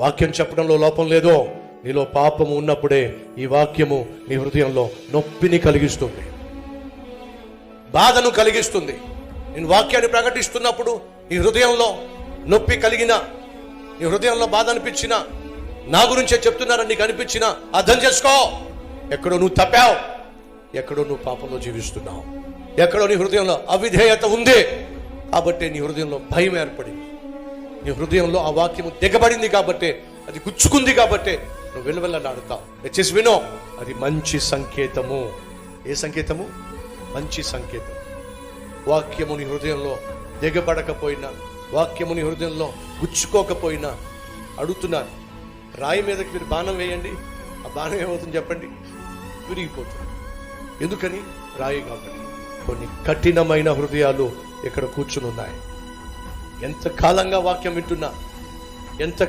వాక్యం చెప్పడంలో లోపం లేదో, నీలో పాపము ఉన్నప్పుడే ఈ వాక్యము నీ హృదయంలో నొప్పిని కలిగిస్తుంది, బాధను కలిగిస్తుంది. నేను వాక్యాన్ని ప్రకటిస్తున్నప్పుడు నీ హృదయంలో నొప్పి కలిగిన, నీ హృదయంలో బాధ అనిపించిన, నా గురించే చెప్తున్నారని నీకు అనిపించిన, అర్థం చేసుకో, ఎక్కడో నువ్వు తప్పావు, ఎక్కడో నువ్వు పాపంలో జీవిస్తున్నావు, ఎక్కడో నీ హృదయంలో అవిధేయత ఉంది. కాబట్టి నీ హృదయంలో భయం ఏర్పడింది, నీ హృదయంలో ఆ వాక్యము దిగబడింది, కాబట్టి అది గుచ్చుకుంది, కాబట్టి నువ్వు వెలువెళ్ళలాడుతావు. దయచేసి వినో, అది మంచి సంకేతము. ఏ సంకేతము? మంచి సంకేతం. వాక్యము నీ హృదయంలో దిగబడకపోయినా, వాక్యము నీ హృదయంలో గుచ్చుకోకపోయినా, అడుగుతున్నాను, రాయి మీదకి మీరు బాణం వేయండి, ఆ బాణం ఏమవుతుంది చెప్పండి? విరిగిపోతుంది. ఎందుకని? రాయి కాబట్టి. కొన్ని కఠినమైన హృదయాలు ఇక్కడ కూర్చుని ఉన్నాయి. ఎంత కాలంగా వాక్యం వింటున్నా, ఎంత